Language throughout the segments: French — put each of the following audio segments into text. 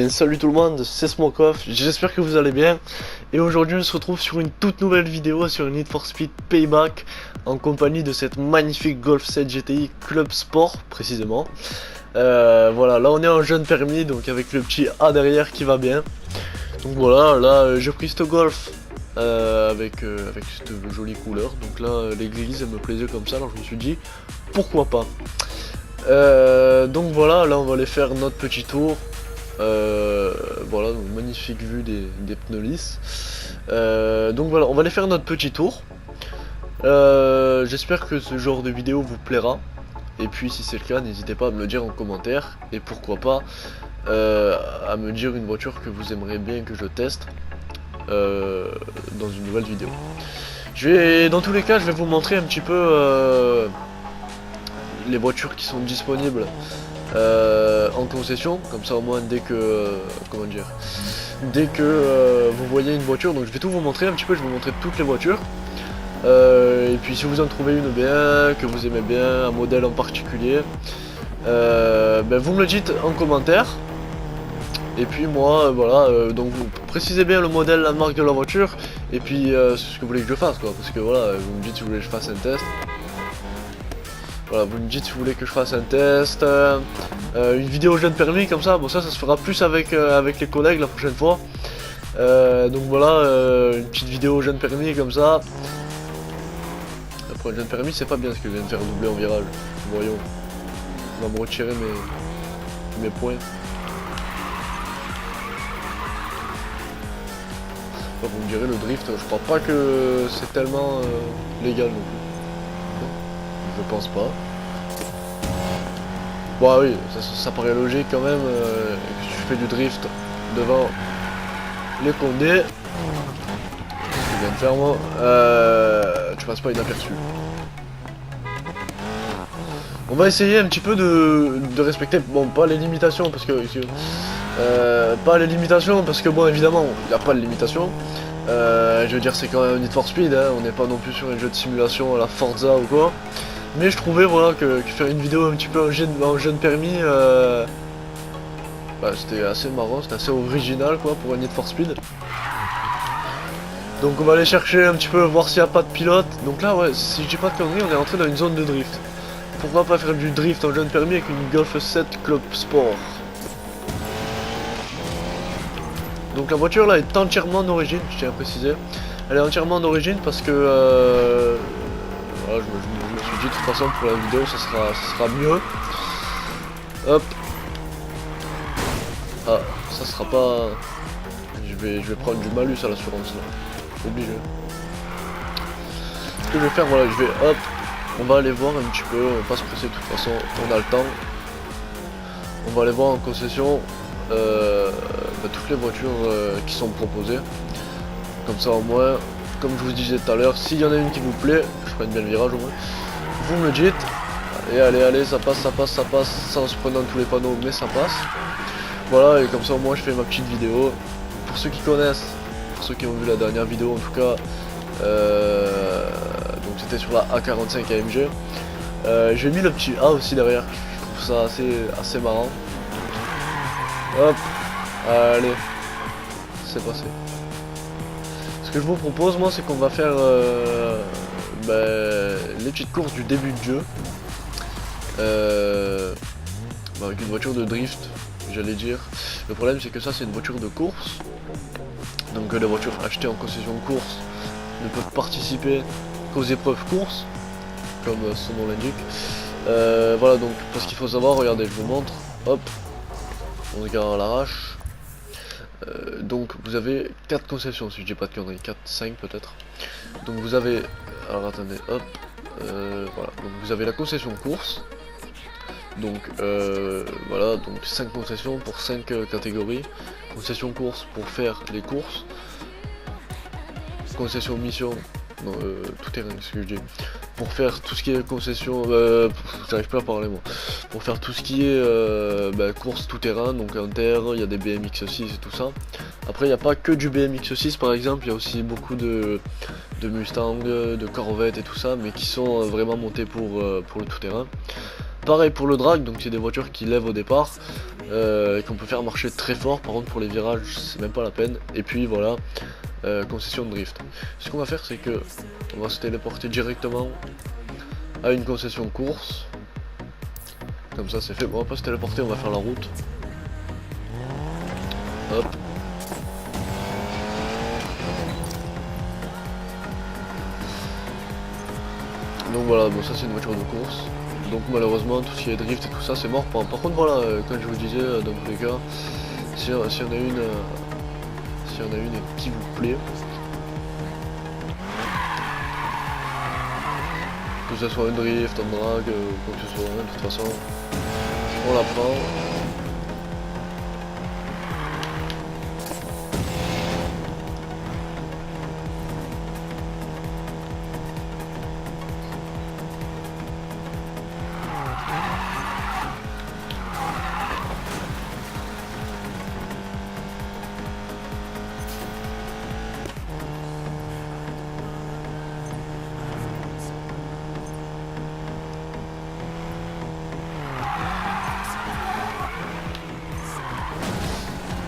bien salut tout le monde, c'est Smokeoff, j'espère que vous allez bien. Et aujourd'hui on se retrouve sur une toute nouvelle vidéo sur Need for Speed Payback, en compagnie de cette magnifique Golf 7 GTI Club Sport précisément. Voilà, là on est en jeune permis, donc avec le petit A derrière qui va bien. Donc voilà, là j'ai pris cette Golf avec cette jolie couleur. Donc là l'église elle me plaisait comme ça, alors je me suis dit pourquoi pas. Donc voilà, là on va aller faire notre petit tour. Voilà, donc magnifique vue des pneus lisses. Donc voilà, on va aller faire notre petit tour. J'espère que ce genre de vidéo vous plaira. Et puis si c'est le cas, n'hésitez pas à me le dire en commentaire. Et pourquoi pas à me dire une voiture que vous aimeriez bien que je teste dans une nouvelle vidéo. Dans tous les cas, je vais vous montrer un petit peu les voitures qui sont disponibles en concession, comme ça au moins dès que vous voyez une voiture, donc je vais tout vous montrer un petit peu, je vais vous montrer toutes les voitures, et puis si vous en trouvez une bien, que vous aimez bien, un modèle en particulier, vous me le dites en commentaire. Et puis moi, voilà, donc vous précisez bien le modèle, la marque de la voiture, et puis ce que vous voulez que je fasse, quoi, parce que voilà, vous me dites si vous voulez que je fasse un test. Voilà, vous me dites si vous voulez que je fasse un test, une vidéo jeune permis comme ça, bon ça se fera plus avec les collègues la prochaine fois. Donc voilà, une petite vidéo jeune permis comme ça. Après le jeune permis c'est pas bien ce que je viens de faire doubler en virage, voyons. On va me retirer mes points. Enfin, vous me direz le drift, je crois pas que c'est tellement légal non plus. Je pense pas. Bon oui, ça paraît logique quand même, que tu fais du drift devant les condés. Ce que je viens de faire moi, tu passes pas inaperçu. On va essayer un petit peu de respecter, bon pas les limitations parce que bon évidemment il n'y a pas de limitation. Je veux dire c'est quand même un Need for Speed, hein, on n'est pas non plus sur un jeu de simulation à la Forza ou quoi. Mais je trouvais voilà que faire une vidéo un petit peu en jeune permis, c'était assez marrant, c'était assez original quoi pour un Need for Speed. Donc on va aller chercher un petit peu, voir s'il n'y a pas de pilote. Donc là ouais, si je dis pas de conneries, on est entré dans une zone de drift. Pourquoi pas faire du drift en jeune permis avec une Golf 7 Club Sport. Donc la voiture là est entièrement d'origine, je tiens à préciser. Elle est entièrement d'origine parce que voilà, je me suis dit de toute façon pour la vidéo ça sera mieux. Hop. Ah, ça sera pas. Je vais prendre du malus à l'assurance là. Obligé. Ce que je vais faire, voilà, hop. On va aller voir un petit peu, on va pas se presser de toute façon, on a le temps. On va aller voir en concession toutes les voitures qui sont proposées. Comme ça au moins, comme je vous disais tout à l'heure, s'il y en a une qui vous plaît, je prenne bien le virage au moins, vous me le dites. Allez, ça passe, sans se prendre dans tous les panneaux, mais ça passe. Voilà, et comme ça au moins je fais ma petite vidéo. Pour ceux qui connaissent, pour ceux qui ont vu la dernière vidéo en tout cas, donc c'était sur la A45 AMG. J'ai mis le petit A aussi derrière, je trouve ça assez marrant. Hop, allez, c'est passé. Ce que je vous propose moi c'est qu'on va faire les petites courses du début de jeu. Avec une voiture de drift, j'allais dire. Le problème c'est que ça c'est une voiture de course. Donc les voitures achetées en concession de course ne peuvent participer qu'aux épreuves courses, comme son nom l'indique. Voilà, donc parce qu'il faut savoir, regardez, je vous montre, hop, on regarde à l'arrache. Donc vous avez 4 concessions, si je dis pas de conneries, 4, 5 peut-être. Donc vous avez, alors attendez, hop, voilà, donc vous avez la concession course. Donc voilà, donc 5 concessions pour 5 catégories. Concession course pour faire les courses. Concession mission, non, tout est rien, ce que je dis. Pour faire tout ce qui est concession, j'arrive pas à parler moi. Pour faire tout ce qui est course tout terrain, donc en terre, il y a des BMX6 et tout ça. Après il n'y a pas que du BMX6 par exemple, il y a aussi beaucoup de Mustang, de Corvette et tout ça, mais qui sont vraiment montés pour le tout terrain. Pareil pour le drag, donc c'est des voitures qui lèvent au départ, et qu'on peut faire marcher très fort. Par contre pour les virages c'est même pas la peine. Et puis voilà, concession de drift. Ce qu'on va faire, c'est que on va se téléporter directement à une concession course. Comme ça c'est fait. Bon, on va pas se téléporter, on va faire la route. Hop. Donc voilà, bon ça c'est une voiture de course. Donc malheureusement tout ce qui est drift et tout ça c'est mort. Par contre voilà, comme je vous disais, dans tous les cas, si on a une qui vous plaît, que ce soit un drift, un drag, quoi que ce soit, de toute façon, on la prend.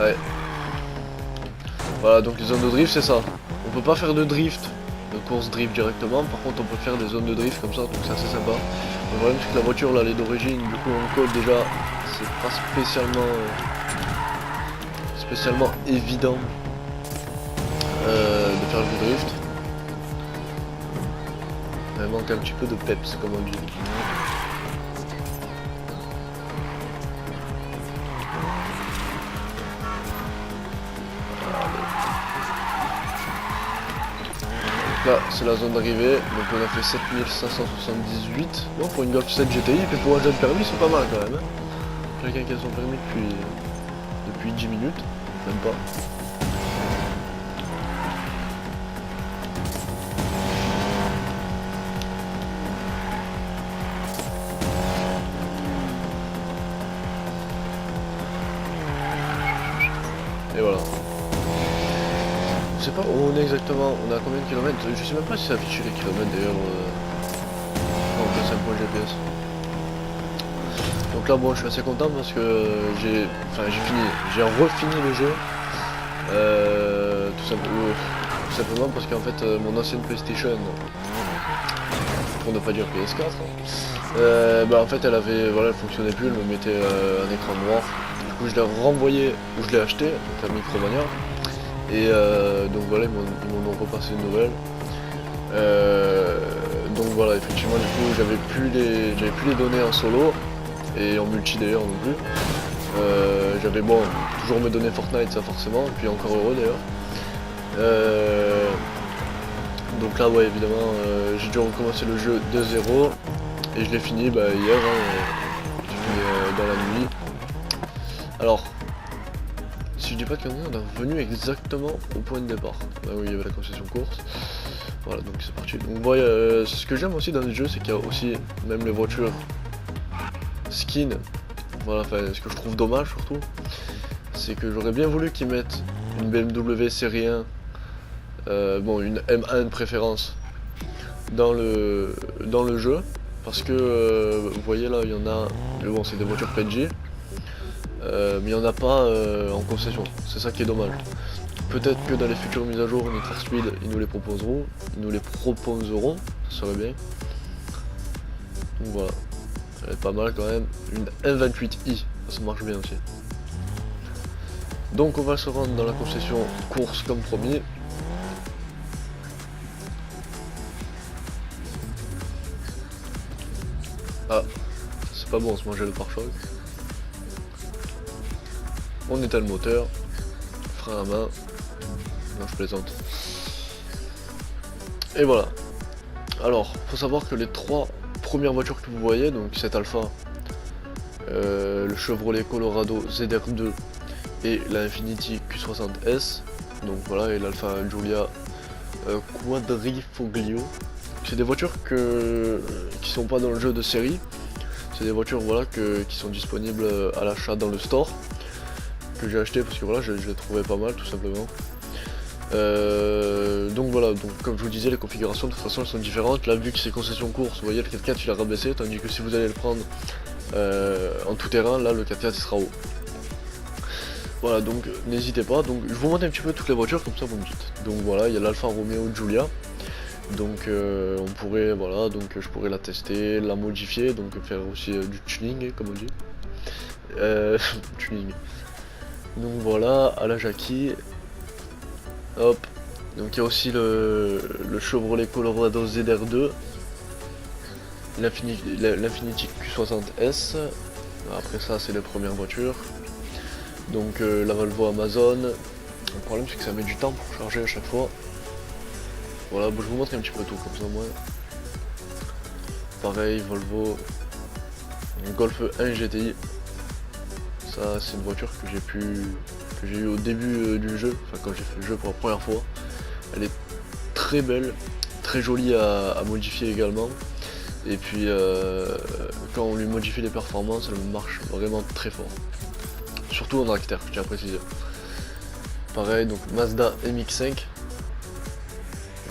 Ouais. Voilà, donc les zones de drift c'est ça. On peut pas faire de drift, de course drift directement. Par contre on peut faire des zones de drift comme ça, donc c'est assez sympa. Le problème c'est que la voiture là elle est d'origine, du coup en code déjà c'est pas spécialement évident de faire du drift. Il manque un petit peu de peps comme on dit. Là c'est la zone d'arrivée, donc on a fait 7578. Bon pour une Golf 7 GTI, et pour un jeune permis c'est pas mal quand même. Hein. Quelqu'un qui a son permis depuis 10 minutes, même pas. Et voilà. Je sais pas où on est exactement, on est à combien de kilomètres, je sais même pas si ça affiche les kilomètres d'ailleurs. En fait c'est un point GPS. Donc là bon je suis assez content parce que j'ai refini le jeu. Tout simplement parce qu'en fait mon ancienne PlayStation, pour ne pas dire PS4, bah en fait elle avait, voilà, elle fonctionnait plus, elle me mettait un écran noir. Du coup je l'ai renvoyé où je l'ai acheté, donc à Micromania. Et donc voilà, ils m'en ont repassé une nouvelle. Donc voilà, effectivement du coup j'avais plus les données en solo et en multi d'ailleurs non plus. J'avais bon toujours mes données Fortnite, ça forcément, et puis encore heureux d'ailleurs. Donc là ouais évidemment j'ai dû recommencer le jeu de 0 et je l'ai fini hier, j'ai fini dans la nuit. Alors si je dis pas de conneries, on est revenu exactement au point de départ, là où il y avait la concession course. Voilà, donc c'est parti. Donc vous voyez, ce que j'aime aussi dans le jeu, c'est qu'il y a aussi même les voitures skin. Voilà, enfin ce que je trouve dommage surtout, c'est que j'aurais bien voulu qu'ils mettent une BMW série 1, bon une M1 de préférence, dans le jeu. Parce que vous voyez là, il y en a, mais bon c'est des voitures PNG. Mais il n'y en a pas en concession, c'est ça qui est dommage. Peut-être que dans les futures mises à jour Need for Speed, ils nous les proposeront, ça serait bien. Donc voilà, elle est pas mal quand même, une M28i, ça marche bien aussi. Donc on va se rendre dans la concession course comme promis. Ah, c'est pas bon, on se mangeait le pare-choc. On éteint le moteur, frein à main, non je plaisante. Et voilà. Alors, faut savoir que les trois premières voitures que vous voyez, donc cette Alpha, le Chevrolet Colorado ZR2 et la Infiniti Q60S, donc voilà, et l'Alpha Giulia Quadrifoglio, c'est des voitures qui sont pas dans le jeu de série, c'est des voitures voilà, qui sont disponibles à l'achat dans le store, que j'ai acheté parce que voilà, je les trouvais pas mal tout simplement. Donc voilà, donc comme je vous disais, les configurations de toute façon elles sont différentes. Là vu que c'est concession course, vous voyez le 4x4 il a rabaissé, tandis que si vous allez le prendre en tout terrain, là le 4x4 il sera haut. Voilà, donc n'hésitez pas. Donc je vous montre un petit peu toutes les voitures, comme ça vous me dites. Donc voilà, il y a l'Alfa Romeo Giulia. Donc on pourrait, voilà, donc je pourrais la tester, la modifier, donc faire aussi du tuning, comme on dit. Tuning. Donc voilà, à la Jackie. Hop. Donc il y a aussi le Chevrolet Colorado ZR2. L'Infiniti Q60S. Après ça, c'est les premières voitures. Donc la Volvo Amazon. Le problème, c'est que ça met du temps pour charger à chaque fois. Voilà, bon, je vous montre un petit peu tout comme ça, moi. Pareil, Volvo Golf 1 GTI. Ça, c'est une voiture que j'ai eu au début du jeu, enfin quand j'ai fait le jeu pour la première fois. Elle est très belle, très jolie à modifier également. Et puis quand on lui modifie les performances, elle marche vraiment très fort. Surtout en dragster, je tiens à préciser. Pareil, donc Mazda MX-5.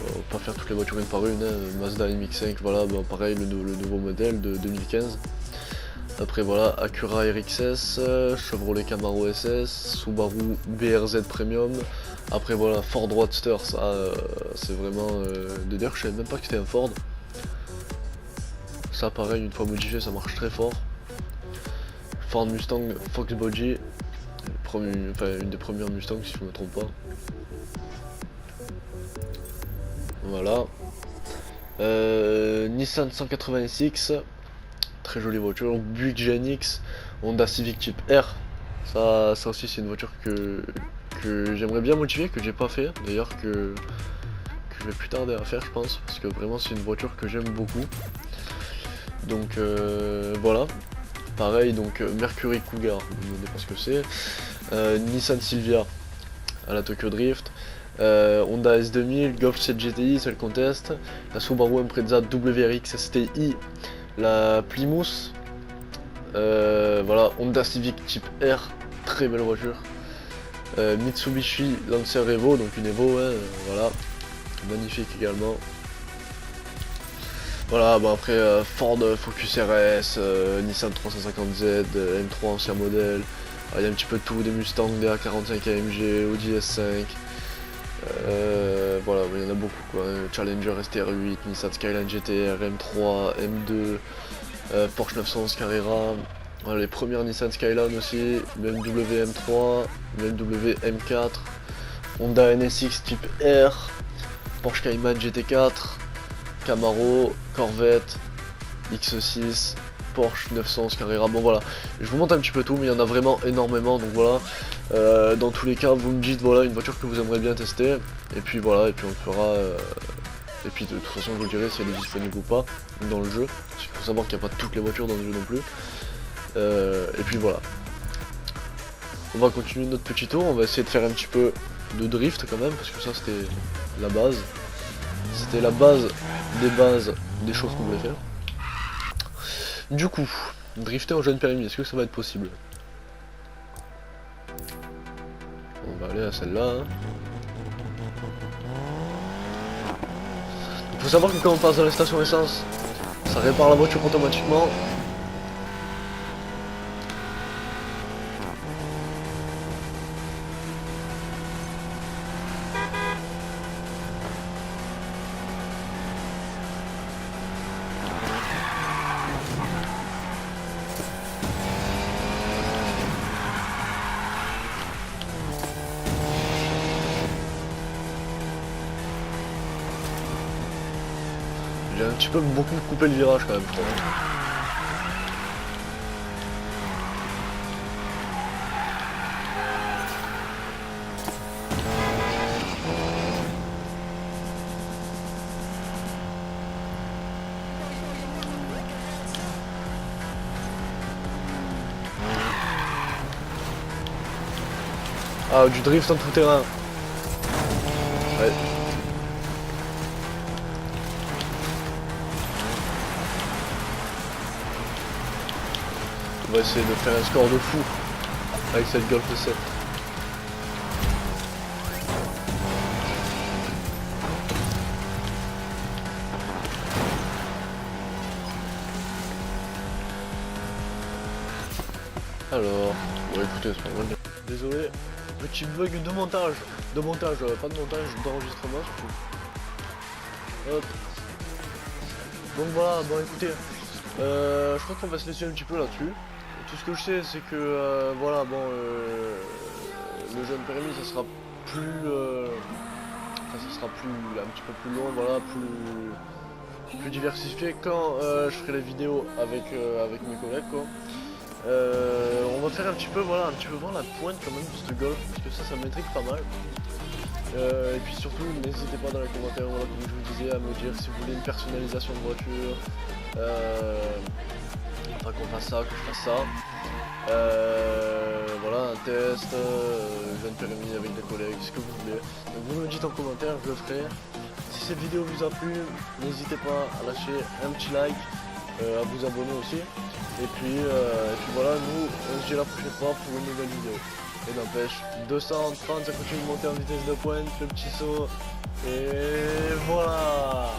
On va pas faire toutes les voitures une par une, hein. Mazda MX-5, voilà, bon, pareil, le nouveau modèle de 2015. Après voilà, Acura RXS, Chevrolet Camaro SS, Subaru BRZ Premium. Après voilà, Ford Roadster, ça c'est vraiment de dire, je savais même pas que c'était un Ford. Ça pareil, une fois modifié, ça marche très fort. Ford Mustang Fox Body, une des premières Mustang si je ne me trompe pas. Voilà. Nissan 180SX, très jolie voiture. Buick GNX, Honda Civic Type R. Ça aussi c'est une voiture que j'aimerais bien modifier, que j'ai pas fait d'ailleurs, que je vais plus tarder à faire je pense, parce que vraiment c'est une voiture que j'aime beaucoup. Donc voilà. Pareil, donc Mercury Cougar, vous ne me demandez pas ce que c'est. Nissan Silvia à la Tokyo Drift. Honda S2000, Golf 7 GTI, celle qu'on teste. La Subaru Impreza WRX STI. La Plymouth. Voilà, Honda Civic Type R, très belle voiture. Mitsubishi Lancer Evo, donc une Evo, hein, voilà, magnifique également. Voilà, bon après Ford Focus RS, Nissan 350Z, M3 ancien modèle, il y a un petit peu de tout, des Mustang, des A45 AMG, Audi S5, voilà, il y en a beaucoup quoi, Challenger STR8, Nissan Skyline GTR, M3, M2, Porsche 911 Carrera, voilà, les premières Nissan Skyline aussi, BMW M3, BMW M4, Honda NSX Type R, Porsche Cayman GT4, Camaro, Corvette, X6, Porsche 911 Carrera, bon voilà, je vous montre un petit peu tout, mais il y en a vraiment énormément, donc voilà, dans tous les cas, vous me dites, voilà, une voiture que vous aimeriez bien tester, et puis voilà, et puis on fera, et puis de toute façon, je vous dirai si elle est disponible ou pas dans le jeu, parce qu'il faut savoir qu'il n'y a pas toutes les voitures dans le jeu non plus, et puis voilà. On va continuer notre petit tour, on va essayer de faire un petit peu de drift quand même, parce que ça c'était la base. C'était la base des choses qu'on voulait faire. Du coup, drifter en jeune permis, est-ce que ça va être possible? On va aller à celle-là. Hein. Il faut savoir que quand on passe dans les stations essence, ça répare la voiture automatiquement. J'ai un petit peu beaucoup coupé le virage quand même. Ah, du drift en tout terrain. Ouais. On va essayer de faire un score de fou avec cette Golf 7. Alors, bon écoutez, c'est pas mal. Désolé, petit bug de montage. De montage, pas de montage, d'enregistrement surtout. Hop. Donc voilà, bon écoutez, je crois qu'on va se laisser un petit peu là-dessus. Tout ce que je sais, c'est que voilà, bon, le jeune permis, ça sera plus, ça sera plus, un petit peu plus long, voilà, plus diversifié quand je ferai les vidéos avec mes collègues, quoi. On va faire un petit peu, voilà, un petit peu voir la pointe quand même de ce golf, parce que ça m'intrigue pas mal. Et puis surtout, n'hésitez pas dans les commentaires, voilà, comme je vous disais, à me dire si vous voulez une personnalisation de voiture, enfin qu'on fasse ça, que je fasse ça. Voilà, un test, jeune permis avec des collègues, ce que vous voulez. Donc vous me dites en commentaire, je le ferai. Si cette vidéo vous a plu, n'hésitez pas à lâcher un petit like, à vous abonner aussi. Et puis voilà, nous on se dit à la prochaine fois pour une nouvelle vidéo. Et n'empêche, 230, ça continue de monter en vitesse de pointe, le petit saut. Et voilà.